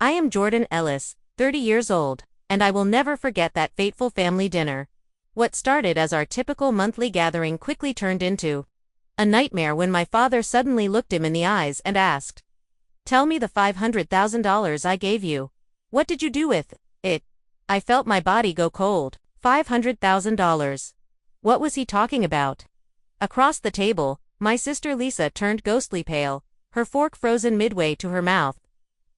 I am Jordan Ellis, 30 years old, and I will never forget that fateful family dinner. What started as our typical monthly gathering quickly turned into a nightmare when my father suddenly looked him in the eyes and asked, "Tell me the $500,000 I gave you. What did you do with it?" I felt my body go cold. $500,000. What was he talking about? Across the table, my sister Lisa turned ghostly pale, her fork frozen midway to her mouth.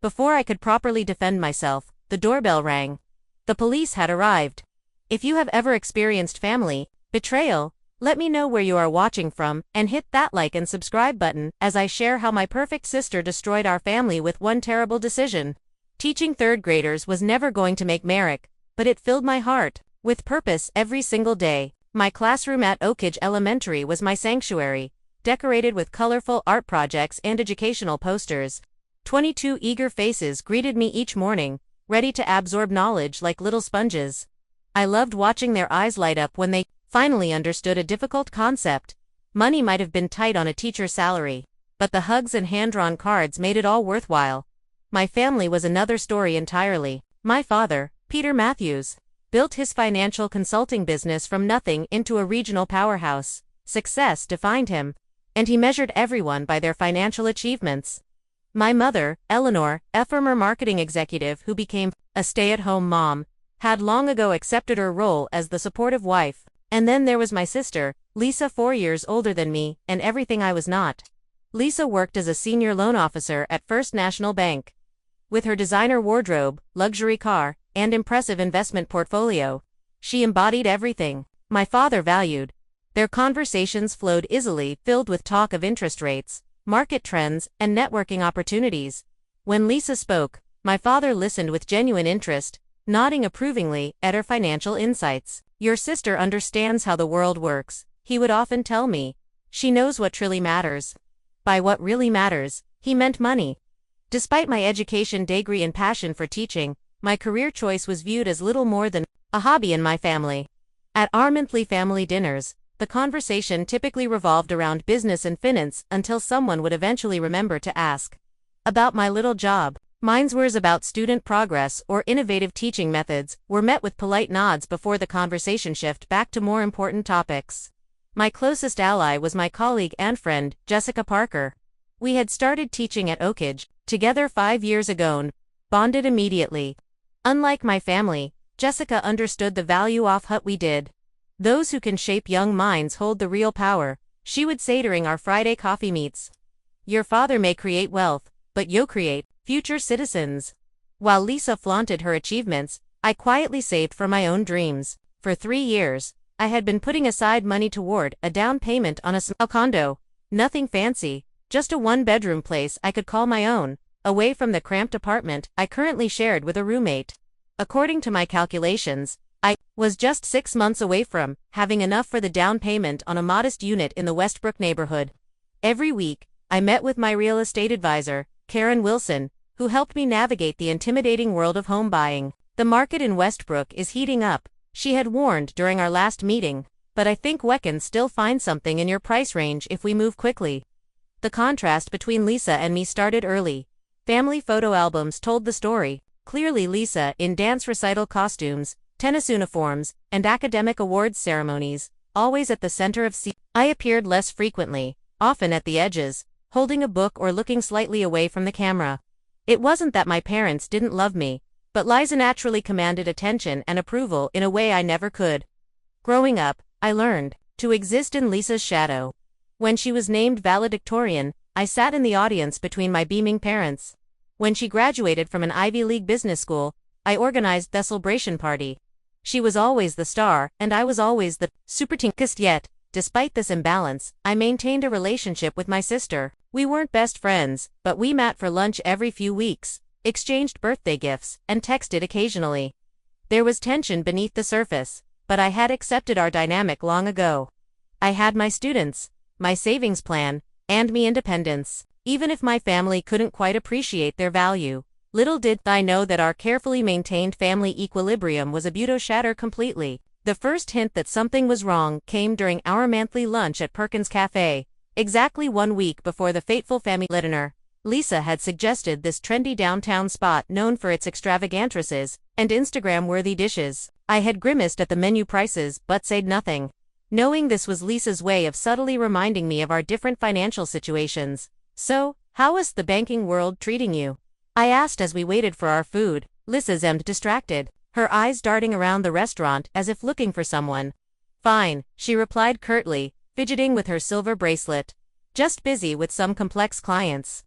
Before I could properly defend myself, the doorbell rang. The police had arrived. If you have ever experienced family betrayal, let me know where you are watching from, and hit that like and subscribe button as I share how my perfect sister destroyed our family with one terrible decision. Teaching third graders was never going to make Merrick, but it filled my heart with purpose every single day. My classroom at Oakage Elementary was my sanctuary, decorated with colorful art projects and educational posters. 22 eager faces greeted me each morning, ready to absorb knowledge like little sponges. I loved watching their eyes light up when they finally understood a difficult concept. Money might have been tight on a teacher's salary, but the hugs and hand-drawn cards made it all worthwhile. My family was another story entirely. My father, Peter Matthews, built his financial consulting business from nothing into a regional powerhouse. Success defined him, and he measured everyone by their financial achievements. My mother, Eleanor, a former marketing executive who became a stay-at-home mom, had long ago accepted her role as the supportive wife. And then there was my sister, Lisa, 4 years older than me, and everything I was not. Lisa worked as a senior loan officer at First National Bank. With her designer wardrobe, luxury car, and impressive investment portfolio, she embodied everything my father valued. Their conversations flowed easily, filled with talk of interest rates, market trends, and networking opportunities. When Lisa spoke, my father listened with genuine interest, nodding approvingly at her financial insights. "Your sister understands how the world works," he would often tell me. "She knows what truly matters." By what really matters, he meant money. Despite my education degree and passion for teaching, my career choice was viewed as little more than a hobby in my family. At our monthly family dinners, the conversation typically revolved around business and finance until someone would eventually remember to ask about my little job. Mine's words about student progress or innovative teaching methods were met with polite nods before the conversation shifted back to more important topics. My closest ally was my colleague and friend, Jessica Parker. We had started teaching at Oakage together 5 years ago and bonded immediately. Unlike my family, Jessica understood the value of what we did. "Those who can shape young minds hold the real power," she would say during our Friday coffee meets. "Your father may create wealth, but you'll create future citizens." While Lisa flaunted her achievements, I quietly saved for my own dreams. For 3 years, I had been putting aside money toward a down payment on a small condo. Nothing fancy, just a one-bedroom place I could call my own, away from the cramped apartment I currently shared with a roommate. According to my calculations, I was just 6 months away from having enough for the down payment on a modest unit in the Westbrook neighborhood. Every week, I met with my real estate advisor, Karen Wilson, who helped me navigate the intimidating world of home buying. "The market in Westbrook is heating up," she had warned during our last meeting, "but I think we can still find something in your price range if we move quickly." The contrast between Lisa and me started early. Family photo albums told the story. Clearly, Lisa in dance recital costumes, tennis uniforms, and academic awards ceremonies, always at the center of I appeared less frequently, often at the edges, holding a book or looking slightly away from the camera. It wasn't that my parents didn't love me, but Liza naturally commanded attention and approval in a way I never could. Growing up, I learned to exist in Lisa's shadow. When she was named valedictorian, I sat in the audience between my beaming parents. When she graduated from an Ivy League business school, I organized the celebration party. She was always the star, and I was always the supertinkest. Yet, despite this imbalance, I maintained a relationship with my sister. We weren't best friends, but we met for lunch every few weeks, exchanged birthday gifts, and texted occasionally. There was tension beneath the surface, but I had accepted our dynamic long ago. I had my students, my savings plan, and me independence. Even if my family couldn't quite appreciate their value, little did I know that our carefully maintained family equilibrium was about to shatter completely. The first hint that something was wrong came during our monthly lunch at Perkins Cafe, exactly 1 week before the fateful family dinner. Lisa had suggested this trendy downtown spot known for its extravagances and Instagram-worthy dishes. I had grimaced at the menu prices but said nothing, knowing this was Lisa's way of subtly reminding me of our different financial situations. "So, how is the banking world treating you?" I asked as we waited for our food. Lisa seemed distracted, her eyes darting around the restaurant as if looking for someone. "Fine," she replied curtly, fidgeting with her silver bracelet. "Just busy with some complex clients."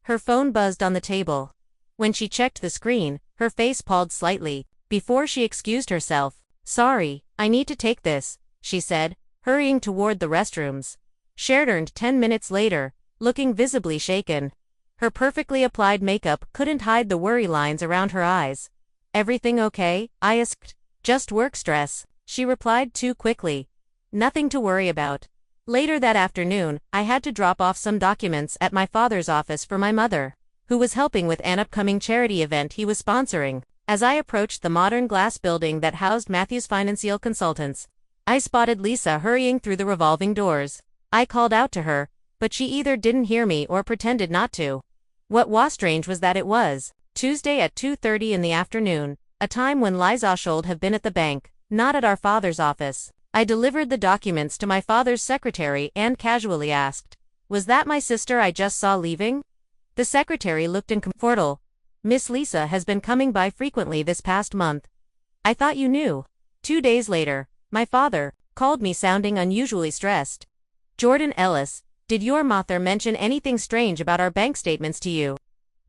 Her phone buzzed on the table. When she checked the screen, her face palled slightly. Before she excused herself, "Sorry, I need to take this," she said, hurrying toward the restrooms. She returned 10 minutes later, looking visibly shaken. Her perfectly applied makeup couldn't hide the worry lines around her eyes. "Everything okay?" I asked. "Just work stress," she replied too quickly. "Nothing to worry about." Later that afternoon, I had to drop off some documents at my father's office for my mother, who was helping with an upcoming charity event he was sponsoring. As I approached the modern glass building that housed Matthew's financial consultants, I spotted Lisa hurrying through the revolving doors. I called out to her, but she either didn't hear me or pretended not to. What was strange was that it was Tuesday at 2:30 in the afternoon, a time when Liza should have been at the bank, not at our father's office. I delivered the documents to my father's secretary and casually asked, "Was that my sister I just saw leaving?" The secretary looked uncomfortable. "Miss Lisa has been coming by frequently this past month." "I thought you knew." 2 days later, my father called me sounding unusually stressed. "Jordan Ellis, did your mother mention anything strange about our bank statements to you?"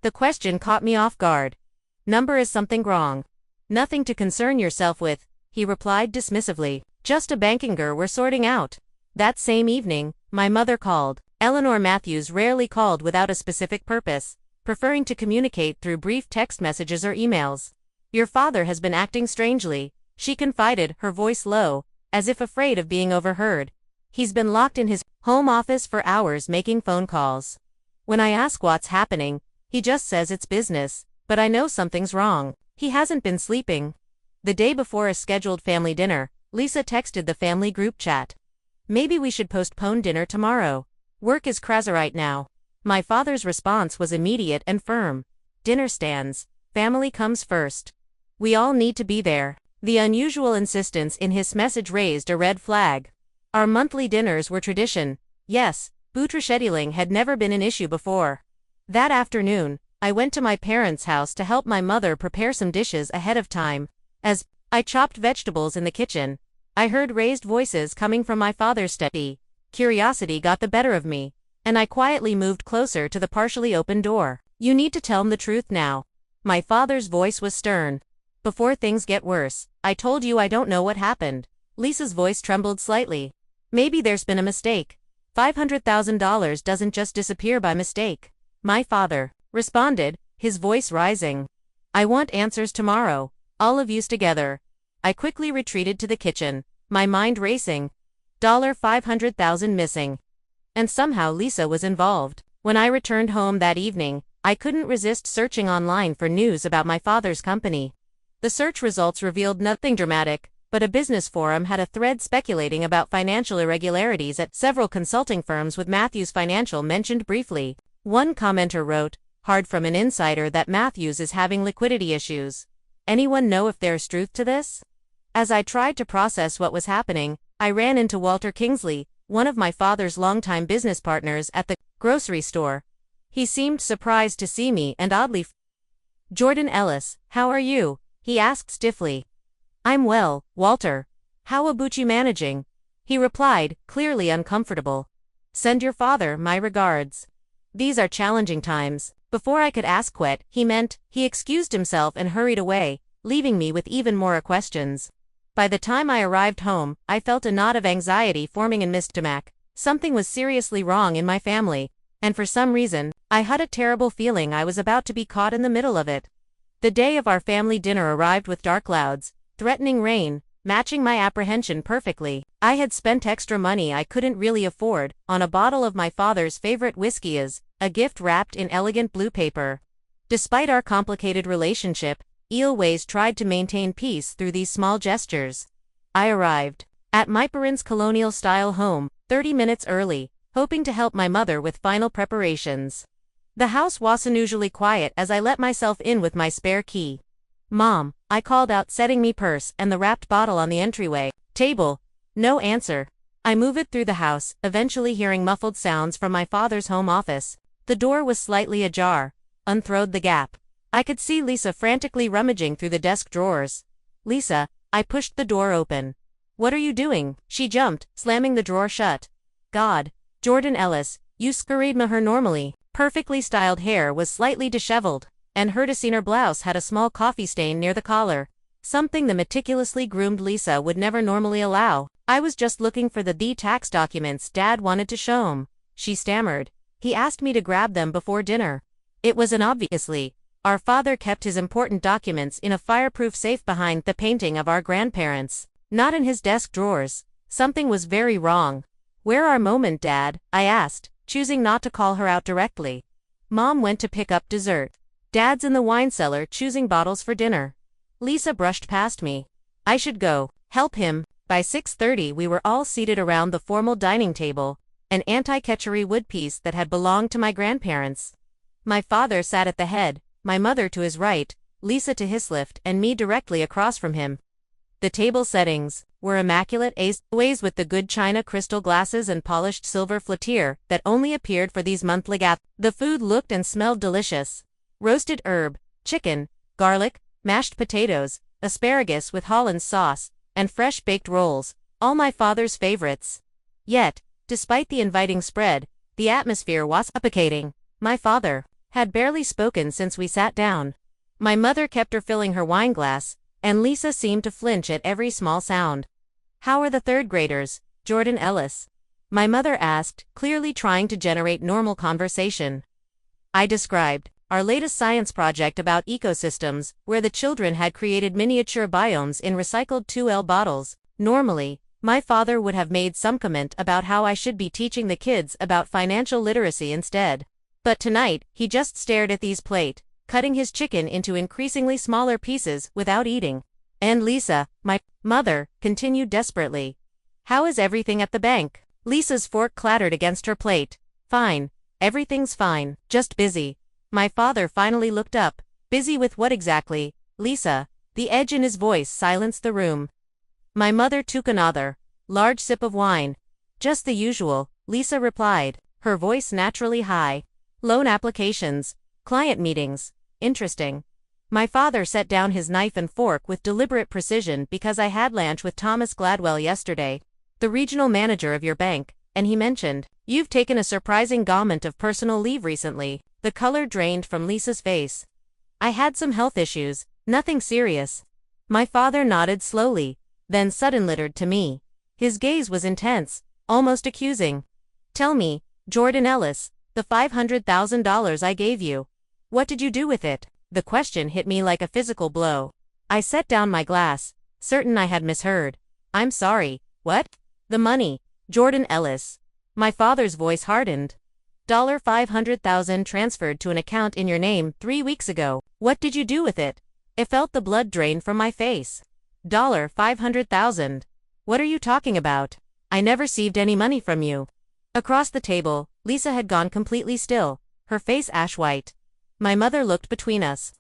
The question caught me off guard. "Number is something wrong." "Nothing to concern yourself with," he replied dismissively. "Just a bankinger we're sorting out." That same evening, my mother called. Eleanor Matthews rarely called without a specific purpose, preferring to communicate through brief text messages or emails. "Your father has been acting strangely," she confided, her voice low, as if afraid of being overheard. "He's been locked in his home office for hours making phone calls. When I ask what's happening, he just says it's business, but I know something's wrong. He hasn't been sleeping." The day before a scheduled family dinner, Lisa texted the family group chat. "Maybe we should postpone dinner tomorrow. Work is crazy right now." My father's response was immediate and firm. "Dinner stands. Family comes first. We all need to be there." The unusual insistence in his message raised a red flag. Our monthly dinners were tradition. Yes, but scheduling had never been an issue before. That afternoon, I went to my parents' house to help my mother prepare some dishes ahead of time. As I chopped vegetables in the kitchen, I heard raised voices coming from my father's study. Curiosity got the better of me, and I quietly moved closer to the partially open door. "You need to tell him the truth now." My father's voice was stern. "Before things get worse, I told you I don't know what happened." Lisa's voice trembled slightly. "Maybe there's been a mistake. $500,000 doesn't just disappear by mistake." My father responded, his voice rising. "I want answers tomorrow. All of yous together." I quickly retreated to the kitchen, my mind racing. $500,000 missing. And somehow Lisa was involved. When I returned home that evening, I couldn't resist searching online for news about my father's company. The search results revealed nothing dramatic, but a business forum had a thread speculating about financial irregularities at several consulting firms with Matthews Financial mentioned briefly. One commenter wrote, "Hard from an insider that Matthews is having liquidity issues. Anyone know if there's truth to this?" As I tried to process what was happening, I ran into Walter Kingsley, one of my father's longtime business partners at the grocery store. He seemed surprised to see me and oddly "Jordan Ellis, how are you?" he asked stiffly. "I'm well, Walter. How about you managing?" he replied, clearly uncomfortable. "Send your father my regards. These are challenging times." Before I could ask what he meant, he excused himself and hurried away, leaving me with even more questions. By the time I arrived home, I felt a knot of anxiety forming in my stomach. Something was seriously wrong in my family, and for some reason, I had a terrible feeling I was about to be caught in the middle of it. The day of our family dinner arrived with dark clouds, threatening rain, matching my apprehension perfectly. I had spent extra money I couldn't really afford on a bottle of my father's favorite whiskey as a gift wrapped in elegant blue paper. Despite our complicated relationship, Eelways tried to maintain peace through these small gestures. I arrived at my parents' colonial-style home 30 minutes early, hoping to help my mother with final preparations. The house was unusually quiet as I let myself in with my spare key. "Mom," I called out, setting me purse and the wrapped bottle on the entryway table. No answer. I moved through the house, eventually hearing muffled sounds from my father's home office. The door was slightly ajar. Unthrowed the gap. I could see Lisa frantically rummaging through the desk drawers. "Lisa," I pushed the door open. "What are you doing?" She jumped, slamming the drawer shut. "God. Jordan Ellis, you scurried her normally." Perfectly styled hair was slightly disheveled, and her designer blouse had a small coffee stain near the collar. Something the meticulously groomed Lisa would never normally allow. "I was just looking for the tax documents Dad wanted to show him," she stammered. "He asked me to grab them before dinner." It was obviously. Our father kept his important documents in a fireproof safe behind the painting of our grandparents, not in his desk drawers. Something was very wrong. "Where are Mom and Dad?" I asked, choosing not to call her out directly. "Mom went to pick up dessert. Dad's in the wine cellar choosing bottles for dinner." Lisa brushed past me. "I should go help him." By 6:30 we were all seated around the formal dining table, an anti-Ketchery woodpiece that had belonged to my grandparents. My father sat at the head, my mother to his right, Lisa to his left, and me directly across from him. The table settings were immaculate, always with the good china crystal glasses and polished silver flatire that only appeared for these monthly gatherings. The food looked and smelled delicious. Roasted herb, chicken, garlic, mashed potatoes, asparagus with Hollandaise sauce, and fresh baked rolls, all my father's favorites. Yet, despite the inviting spread, the atmosphere was suffocating. My father had barely spoken since we sat down. My mother kept refilling her wine glass, and Lisa seemed to flinch at every small sound. "How are the third graders, Jordan Ellis?" my mother asked, clearly trying to generate normal conversation. I described our latest science project about ecosystems, where the children had created miniature biomes in recycled 2L bottles. Normally, my father would have made some comment about how I should be teaching the kids about financial literacy instead. But tonight, he just stared at these plate, cutting his chicken into increasingly smaller pieces without eating. "And Lisa," my mother continued desperately. "How is everything at the bank?" Lisa's fork clattered against her plate. "Fine. Everything's fine. Just busy." My father finally looked up. "Busy with what exactly, Lisa?" The edge in his voice silenced the room. My mother took another large sip of wine. "Just the usual," Lisa replied, her voice naturally high. "Loan applications, client meetings. Interesting." My father set down his knife and fork with deliberate precision because I had lunch with Thomas Gladwell yesterday, the regional manager of your bank, and he mentioned, "You've taken a surprising amount of personal leave recently." The color drained from Lisa's face. "I had some health issues, nothing serious." My father nodded slowly, then suddenly turned to me. His gaze was intense, almost accusing. "Tell me, Jordan Ellis, the $500,000 I gave you. What did you do with it?" The question hit me like a physical blow. I set down my glass, certain I had misheard. "I'm sorry, what?" "The money, Jordan Ellis." My father's voice hardened. $500,000 transferred to an account in your name 3 weeks ago. What did you do with it?" I felt the blood drain from my face. $500,000. What are you talking about? I never received any money from you." Across the table, Lisa had gone completely still, her face ash white. My mother looked between us.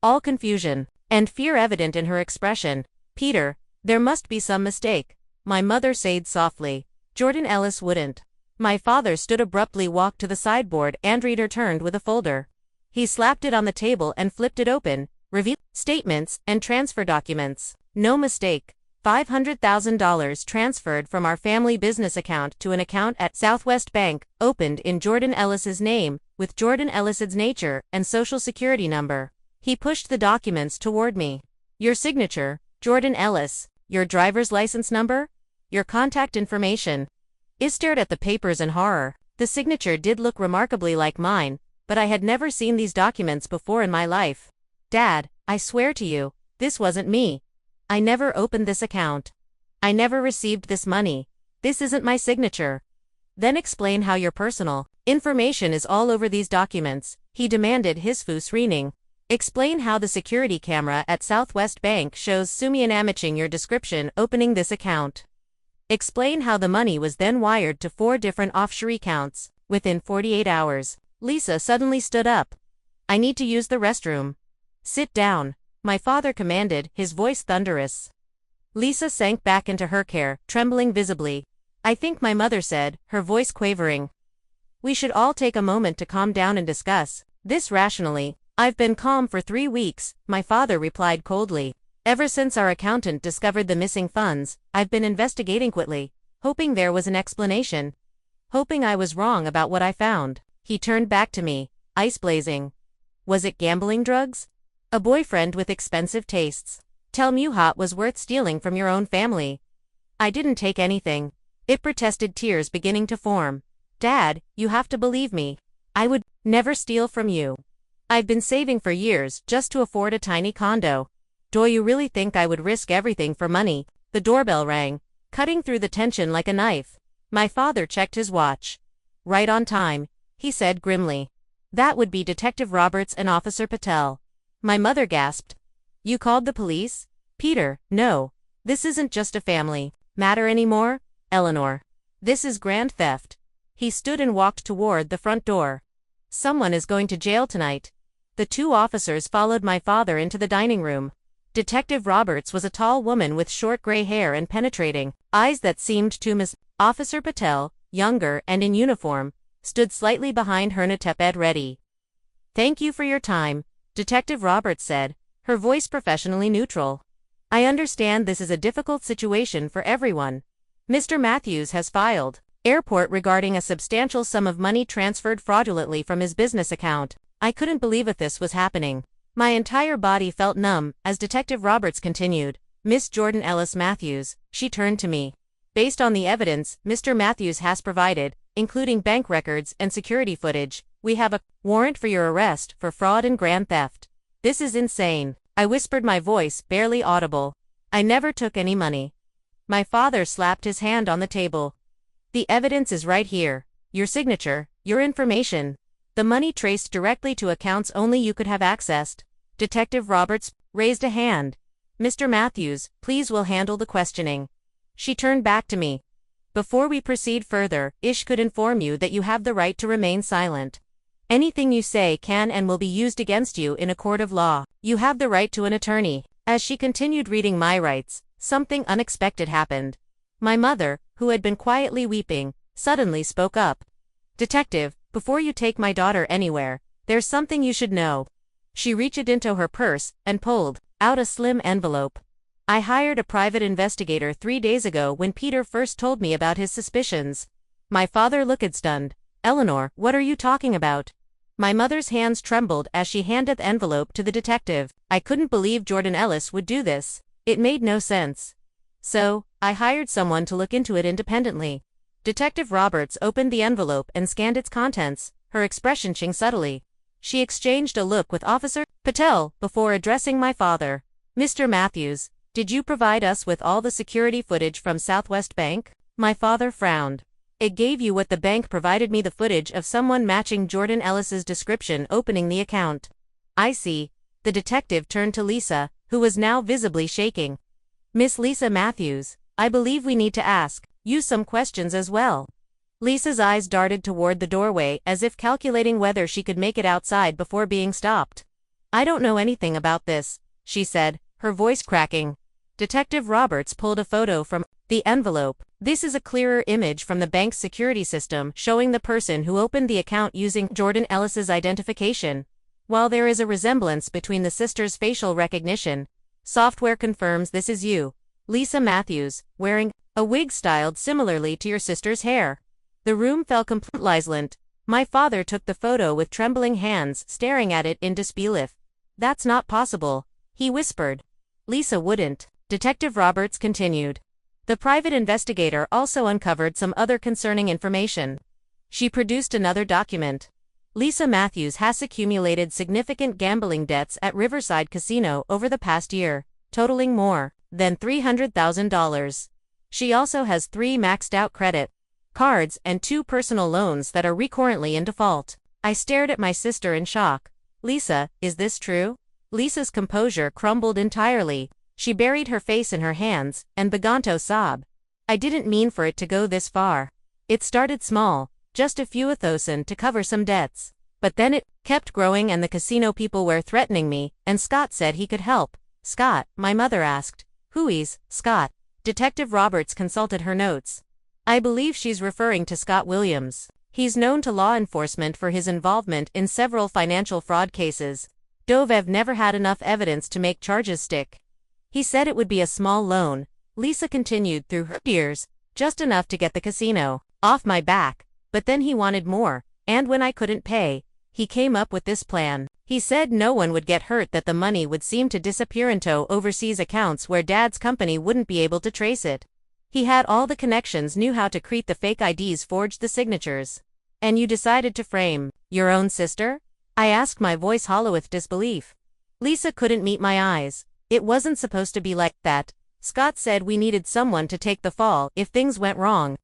All confusion and fear evident in her expression. "Peter, there must be some mistake," my mother said softly. "Jordan Ellis wouldn't." My father stood abruptly, walked to the sideboard, and returned with a folder. He slapped it on the table and flipped it open, revealing statements and transfer documents. No mistake. $500,000 transferred from our family business account to an account at Southwest Bank, opened in Jordan Ellis's name, with Jordan Ellis's nature and social security number. He pushed the documents toward me. "Your signature, Jordan Ellis, your driver's license number, your contact information." I stared at the papers in horror. The signature did look remarkably like mine, but I had never seen these documents before in my life. "Dad, I swear to you, this wasn't me. I never opened this account. I never received this money. This isn't my signature." "Then explain how your personal information is all over these documents," he demanded, his voice ringing. "Explain how the security camera at Southwest Bank shows Sumian Amiching your description opening this account. Explain how the money was then wired to 4 different offshore accounts within 48 hours. Lisa suddenly stood up. I need to use the restroom. Sit down, my father commanded, his voice thunderous. Lisa sank back into her chair, trembling visibly. I think my mother said, her voice quavering. We should all take a moment to calm down and discuss this rationally. I've been calm for 3 weeks, my father replied coldly. Ever since our accountant discovered the missing funds, I've been investigating quickly, hoping there was an explanation. Hoping I was wrong about what I found. He turned back to me, eyes blazing. Was it gambling drugs? A boyfriend with expensive tastes. Tell me what was worth stealing from your own family. I didn't take anything. It protested, tears beginning to form. Dad, you have to believe me. I would never steal from you. I've been saving for years just to afford a tiny condo. Do you really think I would risk everything for money? The doorbell rang, cutting through the tension like a knife. My father checked his watch. Right on time, he said grimly. That would be Detective Roberts and Officer Patel. My mother gasped. You called the police? Peter, no. This isn't just a family matter anymore, Eleanor. This is grand theft. He stood and walked toward the front door. Someone is going to jail tonight. The 2 officers followed my father into the dining room. Detective Roberts was a tall woman with short gray hair and penetrating eyes that seemed to miss. Officer Patel, younger and in uniform, stood slightly behind her, Nateped ready. Thank you for your time, Detective Roberts said, her voice professionally neutral. I understand this is a difficult situation for everyone. Mr. Matthews has filed airport regarding a substantial sum of money transferred fraudulently from his business account. I couldn't believe if this was happening. My entire body felt numb as Detective Roberts continued. Miss Jordan Ellis Matthews, she turned to me. Based on the evidence Mr. Matthews has provided, including bank records and security footage, we have a warrant for your arrest for fraud and grand theft. This is insane, I whispered, my voice barely audible. I never took any money. My father slapped his hand on the table. The evidence is right here. Your signature, your information. The money traced directly to accounts only you could have accessed. Detective Roberts raised a hand. Mr. Matthews, please, we'll handle the questioning. She turned back to me. Before we proceed further, Ish could inform you that you have the right to remain silent. Anything you say can and will be used against you in a court of law. You have the right to an attorney. As she continued reading my rights, something unexpected happened. My mother, who had been quietly weeping, suddenly spoke up. Detective, before you take my daughter anywhere, there's something you should know. She reached into her purse and pulled out a slim envelope. I hired a private investigator 3 days ago when Peter first told me about his suspicions. My father looked stunned. Eleanor, what are you talking about? My mother's hands trembled as she handed the envelope to the detective. I couldn't believe Jordan Ellis would do this. It made no sense. So, I hired someone to look into it independently. Detective Roberts opened the envelope and scanned its contents, her expression changing subtly. She exchanged a look with Officer Patel before addressing my father. Mr. Matthews, did you provide us with all the security footage from Southwest Bank? My father frowned. It gave you what the bank provided me, the footage of someone matching Jordan Ellis's description opening the account. I see. The detective turned to Lisa, who was now visibly shaking. Miss Lisa Matthews, I believe we need to ask you some questions as well. Lisa's eyes darted toward the doorway as if calculating whether she could make it outside before being stopped. I don't know anything about this, she said, her voice cracking. Detective Roberts pulled a photo from the envelope. This is a clearer image from the bank's security system showing the person who opened the account using Jordan Ellis's identification. While there is a resemblance between the sisters' facial recognition, software confirms this is you, Lisa Matthews, wearing a wig styled similarly to your sister's hair. The room fell completely silent. My father took the photo with trembling hands, staring at it in disbelief. That's not possible, he whispered. Lisa wouldn't. Detective Roberts continued. The private investigator also uncovered some other concerning information. She produced another document. Lisa Matthews has accumulated significant gambling debts at Riverside Casino over the past year, totaling more than $300,000. She also has 3 maxed-out credit cards and 2 personal loans that are recurrently in default. I stared at my sister in shock. Lisa, is this true? Lisa's composure crumbled entirely. She buried her face in her hands and began to sob. I didn't mean for it to go this far. It started small, just a few $1,000 to cover some debts. But then it kept growing and the casino people were threatening me, and Scott said he could help. Scott, my mother asked. Who's Scott? Detective Roberts consulted her notes. I believe she's referring to Scott Williams. He's known to law enforcement for his involvement in several financial fraud cases. Dovev never had enough evidence to make charges stick. He said it would be a small loan, Lisa continued through her tears, just enough to get the casino off my back, but then he wanted more, and when I couldn't pay, he came up with this plan. He said no one would get hurt, that the money would seem to disappear into overseas accounts where Dad's company wouldn't be able to trace it. He had all the connections, knew how to create the fake IDs, forged the signatures. And you decided to frame your own sister? I asked, my voice hollow with disbelief. Lisa couldn't meet my eyes. It wasn't supposed to be like that. Scott said we needed someone to take the fall if things went wrong.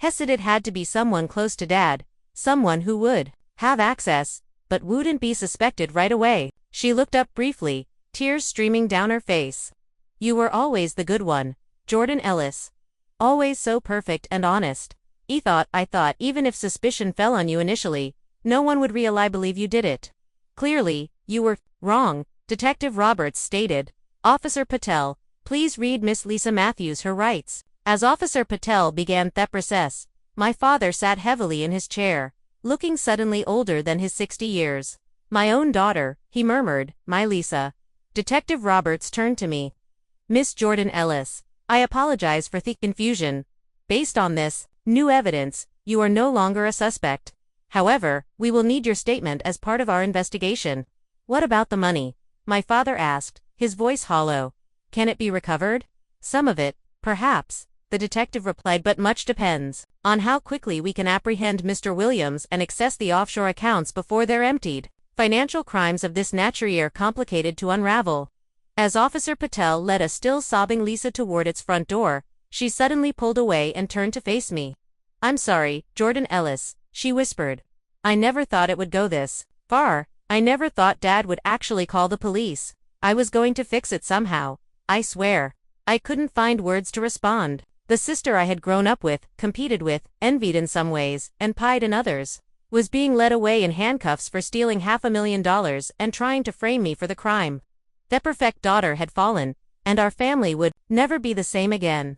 It had to be someone close to Dad, someone who would have access, but wouldn't be suspected right away. She looked up briefly, tears streaming down her face. You were always the good one, Jordan Ellis. Always so perfect and honest. I thought even if suspicion fell on you initially, no one would really believe you did it. Clearly, you were wrong, Detective Roberts stated. Officer Patel, please read Miss Lisa Matthews her rights. As Officer Patel began the process, my father sat heavily in his chair, looking suddenly older than his 60 years. My own daughter, he murmured, my Lisa. Detective Roberts turned to me. Miss Jordan Ellis, I apologize for the confusion. Based on this new evidence, you are no longer a suspect. However, we will need your statement as part of our investigation. What about the money? My father asked, his voice hollow. Can it be recovered? Some of it, perhaps, the detective replied, but much depends on how quickly we can apprehend Mr. Williams and access the offshore accounts before they're emptied. Financial crimes of this nature are complicated to unravel. As Officer Patel led a still sobbing Lisa toward its front door, she suddenly pulled away and turned to face me. I'm sorry, Jordan Ellis, she whispered. I never thought it would go this far. I never thought Dad would actually call the police. I was going to fix it somehow. I swear. I couldn't find words to respond. The sister I had grown up with, competed with, envied in some ways, and pied in others, was being led away in handcuffs for stealing $500,000 and trying to frame me for the crime. The perfect daughter had fallen, and our family would never be the same again.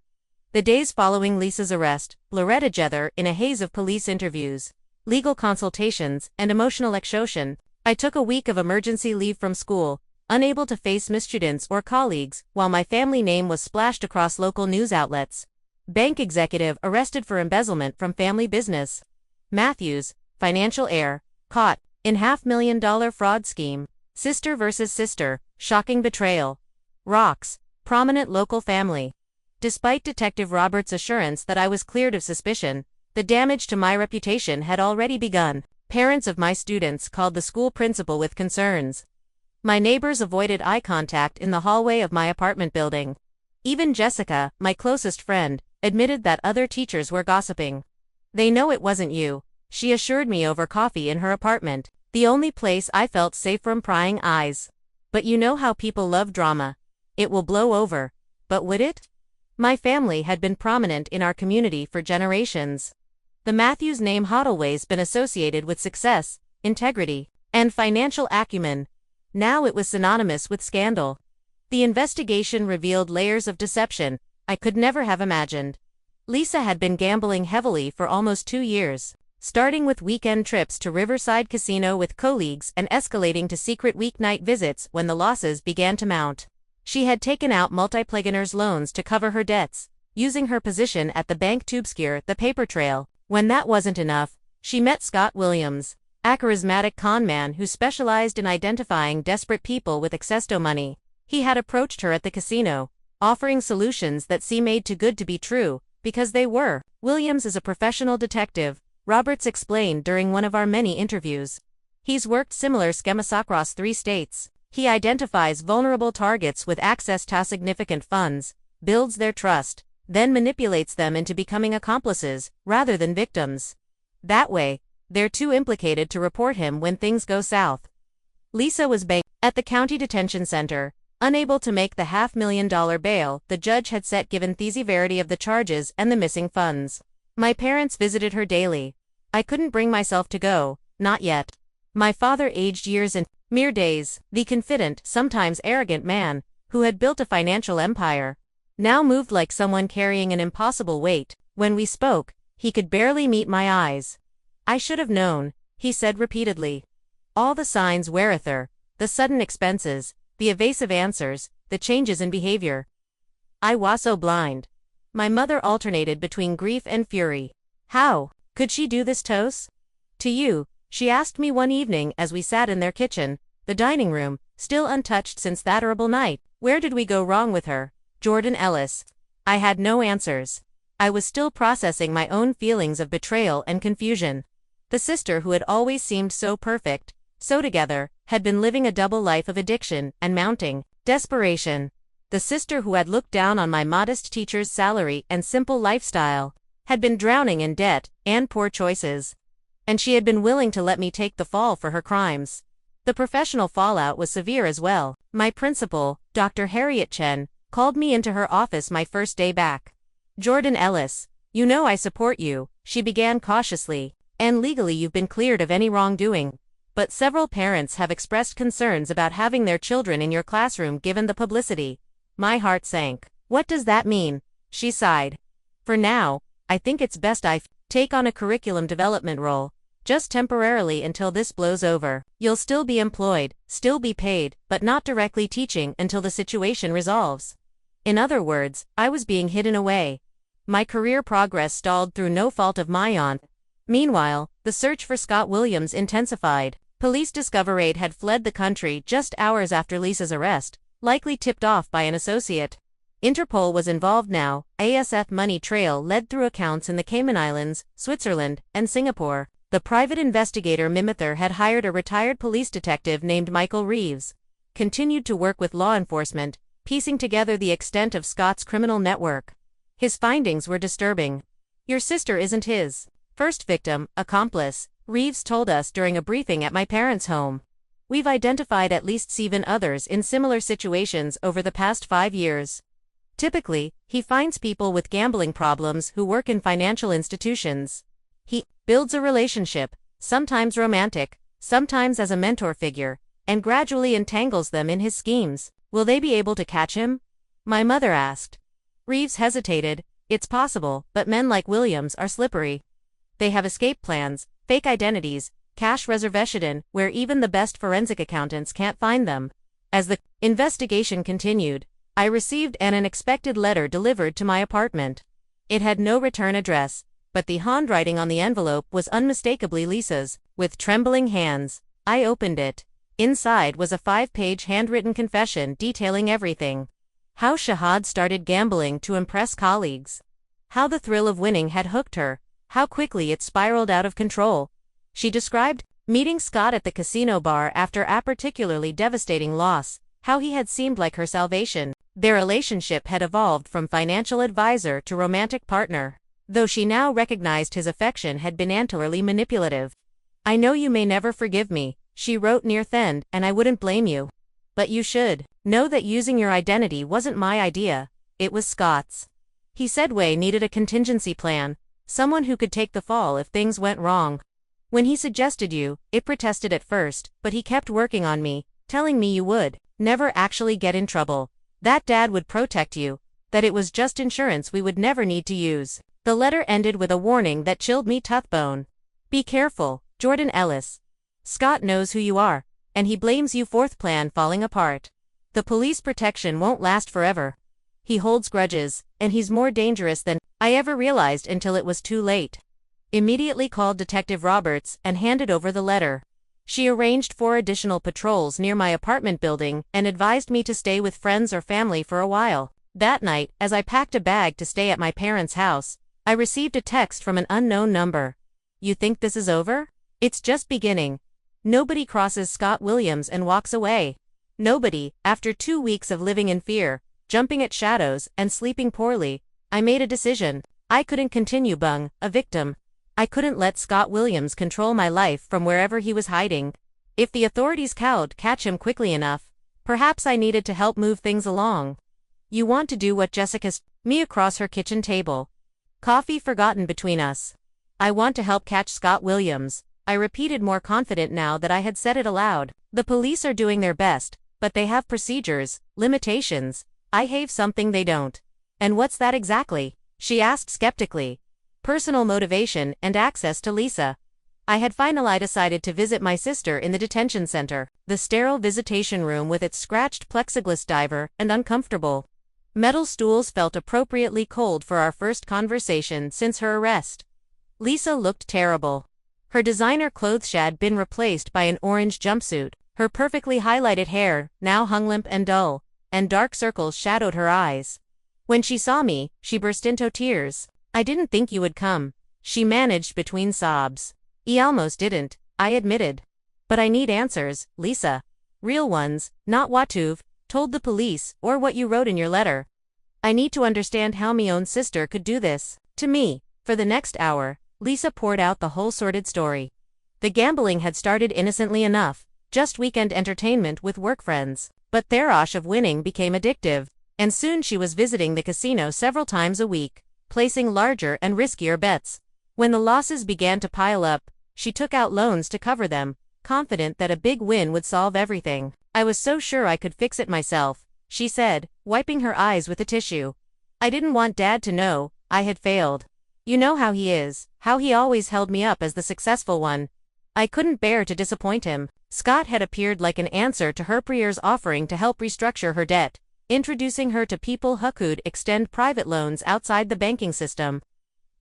The days following Lisa's arrest blurred together in a haze of police interviews, legal consultations, and emotional exhaustion. I took a week of emergency leave from school, unable to face students or colleagues, while my family name was splashed across local news outlets. Bank executive arrested for embezzlement from family business. Matthews, financial heir, caught in $500,000 fraud scheme. Sister versus sister, shocking betrayal. Rocks, prominent local family. Despite Detective Roberts' assurance that I was cleared of suspicion, the damage to my reputation had already begun. Parents of my students called the school principal with concerns. My neighbors avoided eye contact in the hallway of my apartment building. Even Jessica, my closest friend, admitted that other teachers were gossiping. They know it wasn't you, she assured me over coffee in her apartment, the only place I felt safe from prying eyes. But you know how people love drama. It will blow over. But would it? My family had been prominent in our community for generations. The Matthews name had always been associated with success, integrity, and financial acumen. Now it was synonymous with scandal. The investigation revealed layers of deception I could never have imagined. Lisa had been gambling heavily for almost 2 years, starting with weekend trips to Riverside Casino with colleagues and escalating to secret weeknight visits when the losses began to mount. She had taken out multi-millionaires' loans to cover her debts, using her position at the bank to obscure the paper trail. When that wasn't enough, she met Scott Williams, a charismatic con man who specialized in identifying desperate people with excesto money. He had approached her at the casino, offering solutions that seemed too good to be true, because they were. Williams is a professional detective, Roberts explained during one of our many interviews. He's worked similar schemes across 3 states. He identifies vulnerable targets with access to significant funds, builds their trust, then manipulates them into becoming accomplices, rather than victims. That way, they're too implicated to report him when things go south. Lisa was bailed at the county detention center, unable to make the $500,000 bail the judge had set given the severity of the charges and the missing funds. My parents visited her daily. I couldn't bring myself to go, not yet. My father aged years in mere days, the confident, sometimes arrogant man, who had built a financial empire, now moved like someone carrying an impossible weight. When we spoke, he could barely meet my eyes. I should have known, he said repeatedly. All the signs whereather, the sudden expenses, the evasive answers, the changes in behavior. I was so blind. My mother alternated between grief and fury. How could she do this, Tos? To you, she asked me one evening as we sat in their kitchen, the dining room, still untouched since that horrible night. Where did we go wrong with her? Jordan Ellis. I had no answers. I was still processing my own feelings of betrayal and confusion. The sister who had always seemed so perfect, so together, had been living a double life of addiction and mounting desperation. The sister who had looked down on my modest teacher's salary and simple lifestyle, had been drowning in debt and poor choices. And she had been willing to let me take the fall for her crimes. The professional fallout was severe as well. My principal, Dr. Harriet Chen, called me into her office my first day back. Jordan Ellis, you know I support you, she began cautiously, and legally you've been cleared of any wrongdoing. But several parents have expressed concerns about having their children in your classroom given the publicity. My heart sank. What does that mean? She sighed. For now, I think it's best I take on a curriculum development role, just temporarily until this blows over. You'll still be employed, still be paid, but not directly teaching until the situation resolves. In other words, I was being hidden away. My career progress stalled through no fault of my own. Meanwhile, the search for Scott Williams intensified. Police discovered had fled the country just hours after Lisa's arrest, likely tipped off by an associate. Interpol was involved now. ASF money trail led through accounts in the Cayman Islands, Switzerland, and Singapore. The private investigator Mimither had hired a retired police detective named Michael Reeves, continued to work with law enforcement, piecing together the extent of Scott's criminal network. His findings were disturbing. Your sister isn't his first victim, accomplice, Reeves told us during a briefing at my parents' home. We've identified at least 7 others in similar situations over the past 5 years. Typically, he finds people with gambling problems who work in financial institutions. He builds a relationship, sometimes romantic, sometimes as a mentor figure, and gradually entangles them in his schemes. Will they be able to catch him? My mother asked. Reeves hesitated. It's possible, but men like Williams are slippery. They have escape plans, fake identities, cash reservation, where even the best forensic accountants can't find them. As the investigation continued, I received an unexpected letter delivered to my apartment. It had no return address, but the handwriting on the envelope was unmistakably Lisa's. With trembling hands, I opened it. Inside was a 5-page handwritten confession detailing everything. How Shahad started gambling to impress colleagues. How the thrill of winning had hooked her. How quickly it spiraled out of control. She described meeting Scott at the casino bar after a particularly devastating loss, how he had seemed like her salvation. Their relationship had evolved from financial advisor to romantic partner, though she now recognized his affection had been entirely manipulative. I know you may never forgive me, she wrote near the end, and I wouldn't blame you. But you should know that using your identity wasn't my idea, it was Scott's. He said we needed a contingency plan, someone who could take the fall if things went wrong. When he suggested you, it protested at first, but he kept working on me, telling me you would never actually get in trouble, that Dad would protect you, that it was just insurance we would never need to use. The letter ended with a warning that chilled me to the bone. Be careful, Jordan Ellis. Scott knows who you are, and he blames you for the plan falling apart. The police protection won't last forever. He holds grudges, and he's more dangerous than I ever realized until it was too late. Immediately called Detective Roberts and handed over the letter. She arranged 4 additional patrols near my apartment building and advised me to stay with friends or family for a while. That night, as I packed a bag to stay at my parents' house, I received a text from an unknown number. You think this is over? It's just beginning. Nobody crosses Scott Williams and walks away. Nobody. After 2 weeks of living in fear, jumping at shadows, and sleeping poorly, I made a decision. I couldn't continue being a victim. I couldn't let Scott Williams control my life from wherever he was hiding. If the authorities could catch him quickly enough, perhaps I needed to help move things along. You want to do what Jessica's me across her kitchen table. Coffee forgotten between us. I want to help catch Scott Williams. I repeated, more confident now that I had said it aloud. The police are doing their best, but they have procedures, limitations. I have something they don't. And what's that exactly? She asked skeptically. Personal motivation and access to Lisa. I had finally decided to visit my sister in the detention center, the sterile visitation room with its scratched plexiglass diver and uncomfortable metal stools felt appropriately cold for our first conversation since her arrest. Lisa looked terrible. Her designer clothes had been replaced by an orange jumpsuit. Her perfectly highlighted hair now hung limp and dull, and dark circles shadowed her eyes. When she saw me, she burst into tears. I didn't think you would come, she managed between sobs. I almost didn't, I admitted. But I need answers, Lisa. Real ones, not what you've told the police or what you wrote in your letter. I need to understand how my own sister could do this to me. For the next hour, Lisa poured out the whole sordid story. The gambling had started innocently enough, just weekend entertainment with work friends. But their rush of winning became addictive, and soon she was visiting the casino several times a week, placing larger and riskier bets. When the losses began to pile up, she took out loans to cover them, confident that a big win would solve everything. I was so sure I could fix it myself, she said, wiping her eyes with a tissue. I didn't want Dad to know I had failed. You know how he is, how he always held me up as the successful one. I couldn't bear to disappoint him. Scott had appeared like an answer to her prayers, offering to help restructure her debt, introducing her to people who could extend private loans outside the banking system.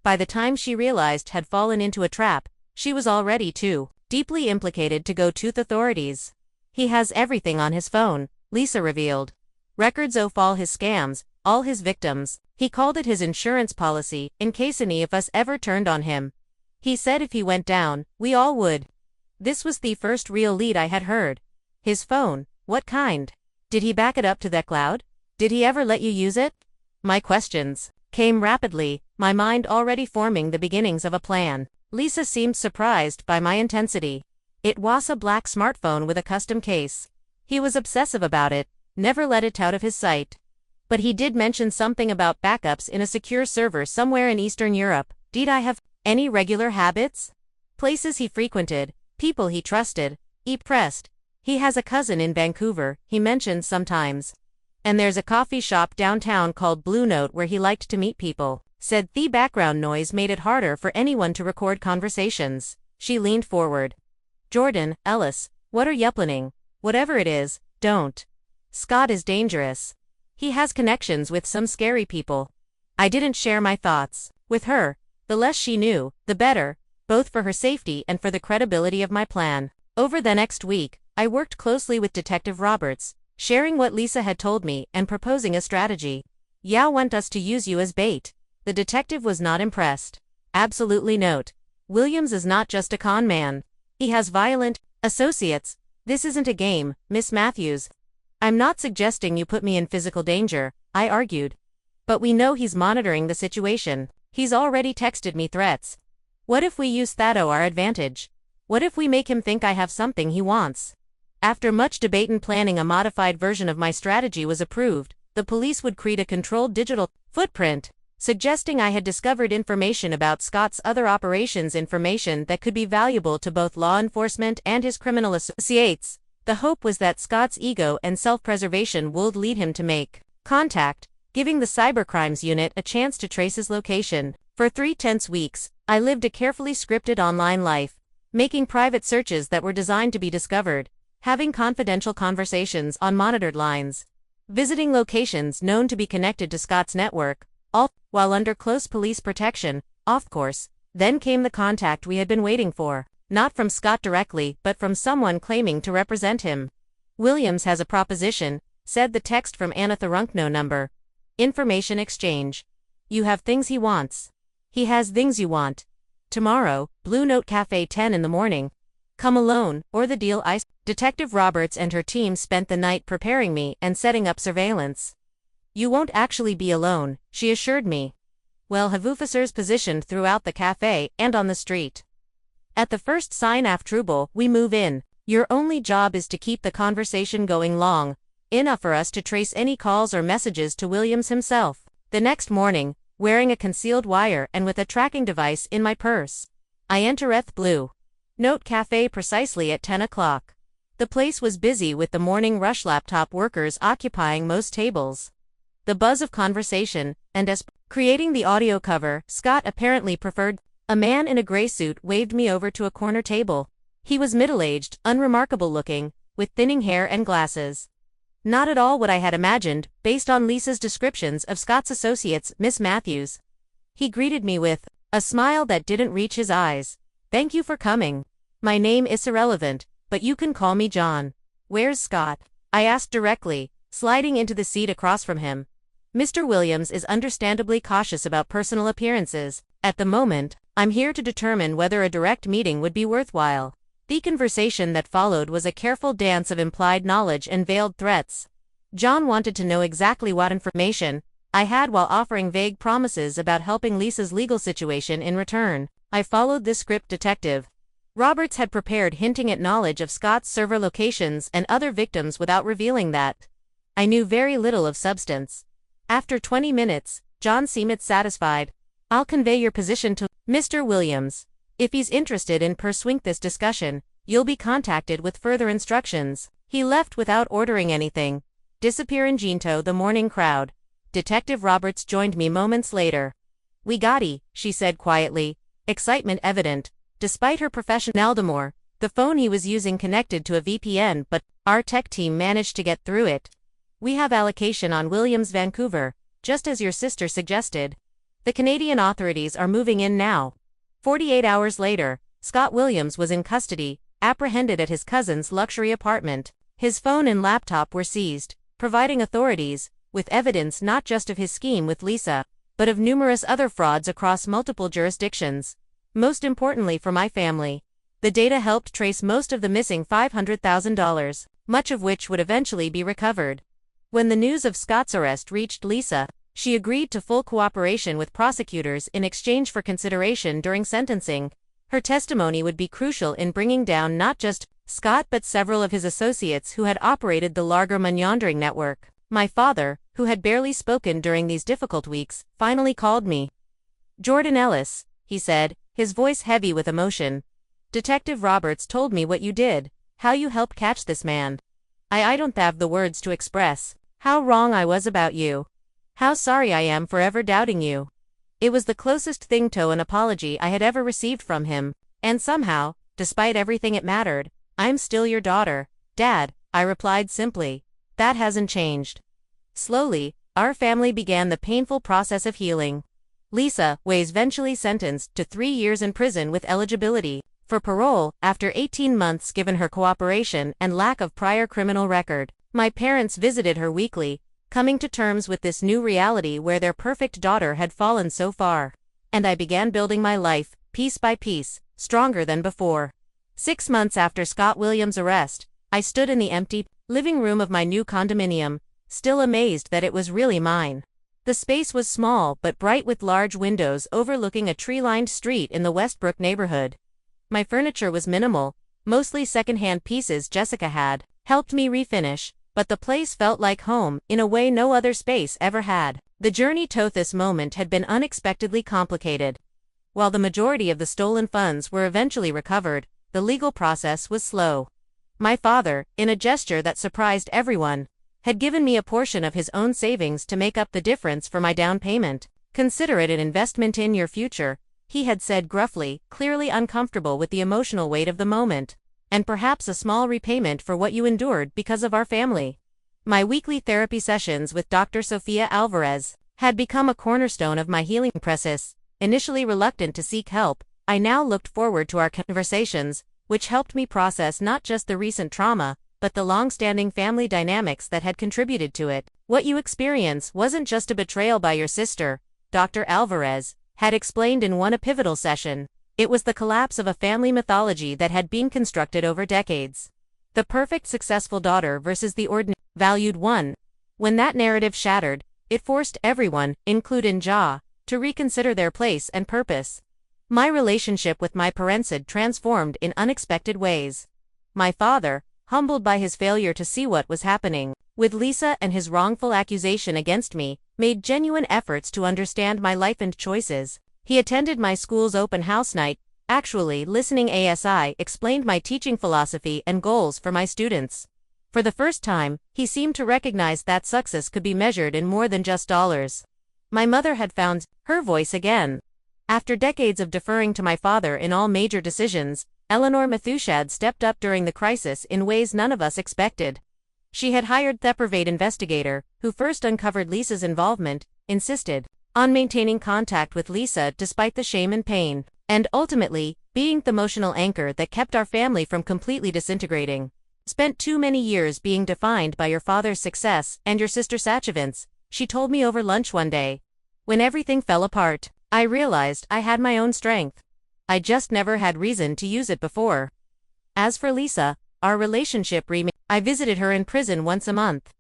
By the time she realized had fallen into a trap, she was already too deeply implicated to go to the authorities. He has everything on his phone, Lisa revealed. Records of all his scams, all his victims. He called it his insurance policy, in case any of us ever turned on him. He said if he went down, we all would. This was the first real lead I had heard. His phone, what kind? Did he back it up to the cloud? Did he ever let you use it? My questions came rapidly, my mind already forming the beginnings of a plan. Lisa seemed surprised by my intensity. It was a black smartphone with a custom case. He was obsessive about it, never let it out of his sight. But he did mention something about backups in a secure server somewhere in Eastern Europe. Did I have any regular habits? Places he frequented, people he trusted, he pressed. He has a cousin in Vancouver, he mentioned sometimes. And there's a coffee shop downtown called Blue Note where he liked to meet people. Said the background noise made it harder for anyone to record conversations. She leaned forward. Jordan, Ellis, what are you planning? Whatever it is, don't. Scott is dangerous. He has connections with some scary people. I didn't share my thoughts with her. The less she knew, the better, both for her safety and for the credibility of my plan. Over the next week, I worked closely with Detective Roberts, sharing what Lisa had told me and proposing a strategy. "You want us to use you as bait." The detective was not impressed. Absolutely not. Williams is not just a con man. He has violent associates. This isn't a game, Miss Matthews. I'm not suggesting you put me in physical danger, I argued. But we know he's monitoring the situation. He's already texted me threats. What if we use that to our advantage? What if we make him think I have something he wants? After much debate and planning, a modified version of my strategy was approved. The police would create a controlled digital footprint, suggesting I had discovered information about Scott's other operations, information that could be valuable to both law enforcement and his criminal associates. The hope was that Scott's ego and self-preservation would lead him to make contact, giving the cybercrimes unit a chance to trace his location. For 3 tense weeks, I lived a carefully scripted online life, making private searches that were designed to be discovered, having confidential conversations on monitored lines, visiting locations known to be connected to Scott's network, all while under close police protection. Of course, then came the contact we had been waiting for, not from Scott directly, but from someone claiming to represent him. "Williams has a proposition," said the text from Anna Tharunkno number. "Information exchange. You have things he wants. He has things you want. Tomorrow, Blue Note Cafe 10 in the morning. Come alone, or the deal ice." Detective Roberts and her team spent the night preparing me and setting up surveillance. "You won't actually be alone," she assured me. "We'll have officers positioned throughout the cafe and on the street. At the first sign of trouble, we move in. Your only job is to keep the conversation going long enough for us to trace any calls or messages to Williams himself." The next morning, wearing a concealed wire and with a tracking device in my purse, I entered Blue Note Cafe precisely at 10 o'clock. The place was busy with the morning rush, laptop workers occupying most tables. The buzz of conversation, and as creating the audio cover, Scott apparently preferred. A man in a gray suit waved me over to a corner table. He was middle-aged, unremarkable looking, with thinning hair and glasses. Not at all what I had imagined, based on Lisa's descriptions of Scott's associates, Miss Matthews. He greeted me with a smile that didn't reach his eyes. "Thank you for coming. My name is irrelevant, but you can call me John." "Where's Scott?" I asked directly, sliding into the seat across from him. Mr. Williams is understandably cautious about personal appearances. At the moment, I'm here to determine whether a direct meeting would be worthwhile. The conversation that followed was a careful dance of implied knowledge and veiled threats. John wanted to know exactly what information I had while offering vague promises about helping Lisa's legal situation in return. I followed this script. Detective Roberts had prepared, hinting at knowledge of Scott's server locations and other victims without revealing that I knew very little of substance. After 20 minutes, John seemed satisfied. "I'll convey your position to Mr. Williams. If he's interested in pursuing this discussion, you'll be contacted with further instructions." He left without ordering anything. Disappear in Ginto, the morning crowd. Detective Roberts joined me moments later. "We gotty," she said quietly, excitement evident. Despite her profession, Aldemore, the phone he was using connected to a VPN, but our tech team managed to get through it. "We have allocation on Williams, Vancouver, just as your sister suggested. The Canadian authorities are moving in now." 48 hours later, Scott Williams was in custody, apprehended at his cousin's luxury apartment. His phone and laptop were seized, providing authorities with evidence not just of his scheme with Lisa, but of numerous other frauds across multiple jurisdictions. Most importantly for my family, the data helped trace most of the missing $500,000, much of which would eventually be recovered. When the news of Scott's arrest reached Lisa, she agreed to full cooperation with prosecutors in exchange for consideration during sentencing. Her testimony would be crucial in bringing down not just Scott but several of his associates who had operated the larger money-laundering network. My father, who had barely spoken during these difficult weeks, finally called me. "Jordan Ellis," he said, his voice heavy with emotion. "Detective Roberts told me what you did, how you helped catch this man. I don't have the words to express how wrong I was about you. How sorry I am for ever doubting you." It was the closest thing to an apology I had ever received from him, and somehow, despite everything it mattered, "I'm still your daughter, Dad," I replied simply. "That hasn't changed." Slowly, our family began the painful process of healing. Lisa was eventually sentenced to 3 years in prison with eligibility for parole after 18 months given her cooperation and lack of prior criminal record. My parents visited her weekly, coming to terms with this new reality where their perfect daughter had fallen so far. And I began building my life, piece by piece, stronger than before. 6 months after Scott Williams' arrest, I stood in the empty living room of my new condominium, still amazed that it was really mine. The space was small but bright with large windows overlooking a tree-lined street in the Westbrook neighborhood. My furniture was minimal, mostly second-hand pieces Jessica had helped me refinish, but the place felt like home in a way no other space ever had. The journey to this moment had been unexpectedly complicated. While the majority of the stolen funds were eventually recovered, the legal process was slow. My father, in a gesture that surprised everyone, had given me a portion of his own savings to make up the difference for my down payment. "Consider it an investment in your future," he had said gruffly, clearly uncomfortable with the emotional weight of the moment. "And perhaps a small repayment for what you endured because of our family." My weekly therapy sessions with Dr. Sofia Alvarez had become a cornerstone of my healing process. Initially reluctant to seek help, I now looked forward to our conversations, which helped me process not just the recent trauma, but the long-standing family dynamics that had contributed to it. "What you experience wasn't just a betrayal by your sister," Dr. Alvarez had explained in one pivotal session. "It was the collapse of a family mythology that had been constructed over decades. The perfect successful daughter versus the ordinary, valued one. When that narrative shattered, it forced everyone, including Ja, to reconsider their place and purpose. My relationship with my parents had transformed in unexpected ways. My father, humbled by his failure to see what was happening with Lisa and his wrongful accusation against me, made genuine efforts to understand my life and choices. He attended my school's open house night, Actually, listening ASI explained my teaching philosophy and goals for my students. For the first time, he seemed to recognize that success could be measured in more than just dollars. My mother had found her voice again. After decades of deferring to my father in all major decisions, Eleanor Mathushad stepped up during the crisis in ways none of us expected. She had hired the private investigator, who first uncovered Lisa's involvement, insisted on maintaining contact with Lisa despite the shame and pain, and ultimately, being the emotional anchor that kept our family from completely disintegrating. Spent too many years being defined by your father's success and your sister's achievements, she told me over lunch one day. When everything fell apart, I realized I had my own strength. I just never had reason to use it before. As for Lisa, our relationship remained. I visited her in prison once a month.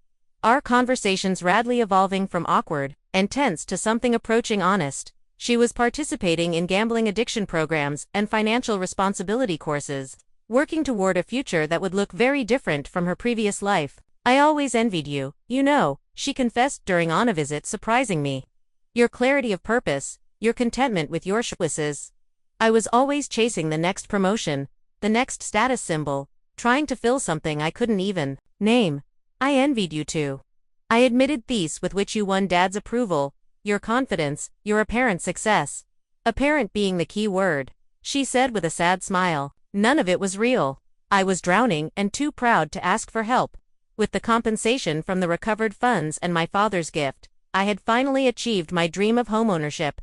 Our conversations rapidly evolving from awkward and tense to something approaching honest. She was participating in gambling addiction programs and financial responsibility courses, working toward a future that would look very different from her previous life. I always envied you, she confessed during a visit, surprising me. Your clarity of purpose, your contentment with your choices. I was always chasing the next promotion, the next status symbol, trying to fill something I couldn't even name. I envied you too. I admitted this with which you won Dad's approval, your confidence, your apparent success. Apparent being the key word, she said with a sad smile. None of it was real. I was drowning and too proud to ask for help. With the compensation from the recovered funds and my father's gift, I had finally achieved my dream of homeownership.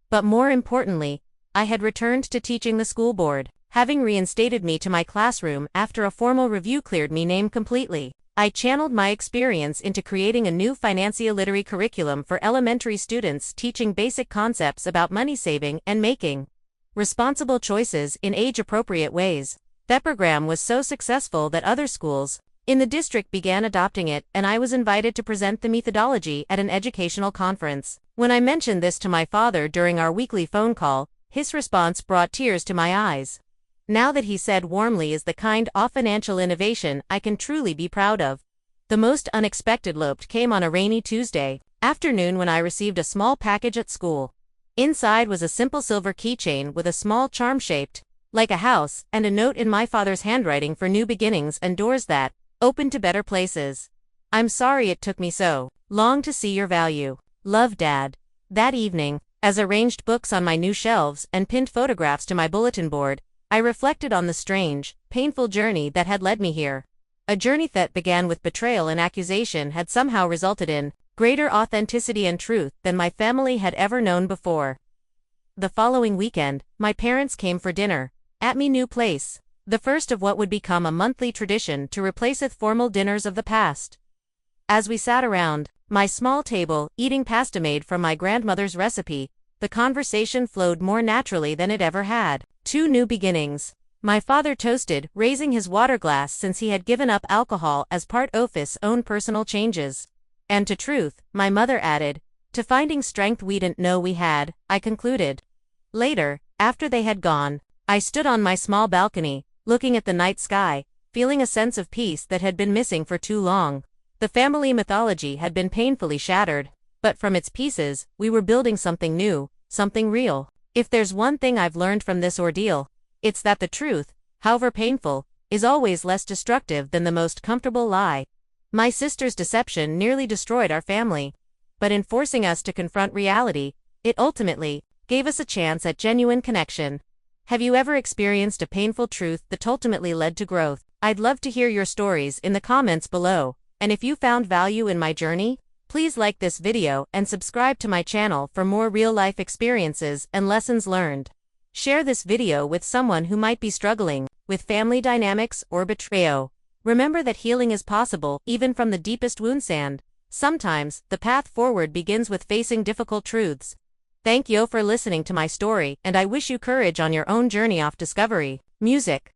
But more importantly, I had returned to teaching the school board, having reinstated me to my classroom after a formal review cleared me name completely. I channeled my experience into creating a new financial literacy curriculum for elementary students, teaching basic concepts about money saving and making responsible choices in age-appropriate ways. That program was so successful that other schools in the district began adopting it, and I was invited to present the methodology at an educational conference. When I mentioned this to my father during our weekly phone call, his response brought tears to my eyes. Now that he said warmly is the kind of financial innovation I can truly be proud of. The most unexpected loop came on a rainy Tuesday afternoon when I received a small package at school. Inside was a simple silver keychain with a small charm shaped like a house and a note in my father's handwriting for new beginnings and doors that open to better places. I'm sorry it took me so long to see your value. Love, Dad. That evening, as I arranged books on my new shelves and pinned photographs to my bulletin board, I reflected on the strange, painful journey that had led me here. A journey that began with betrayal and accusation had somehow resulted in greater authenticity and truth than my family had ever known before. The following weekend, my parents came for dinner at me new place, the first of what would become a monthly tradition to replace the formal dinners of the past. As we sat around my small table, eating pasta made from my grandmother's recipe, the conversation flowed more naturally than it ever had. 2 new beginnings. My father toasted, raising his water glass since he had given up alcohol as part of his own personal changes. And to truth, my mother added, to finding strength we didn't know we had, I concluded. Later, after they had gone, I stood on my small balcony, looking at the night sky, feeling a sense of peace that had been missing for too long. The family mythology had been painfully shattered, but from its pieces, we were building something new, something real. If there's one thing I've learned from this ordeal, it's that the truth, however painful, is always less destructive than the most comfortable lie. My sister's deception nearly destroyed our family, but in forcing us to confront reality, it ultimately gave us a chance at genuine connection. Have you ever experienced a painful truth that ultimately led to growth? I'd love to hear your stories in the comments below, and if you found value in my journey, please like this video and subscribe to my channel for more real-life experiences and lessons learned. Share this video with someone who might be struggling with family dynamics or betrayal. Remember that healing is possible even from the deepest wounds, and sometimes the path forward begins with facing difficult truths. Thank you for listening to my story, and I wish you courage on your own journey of discovery. Music.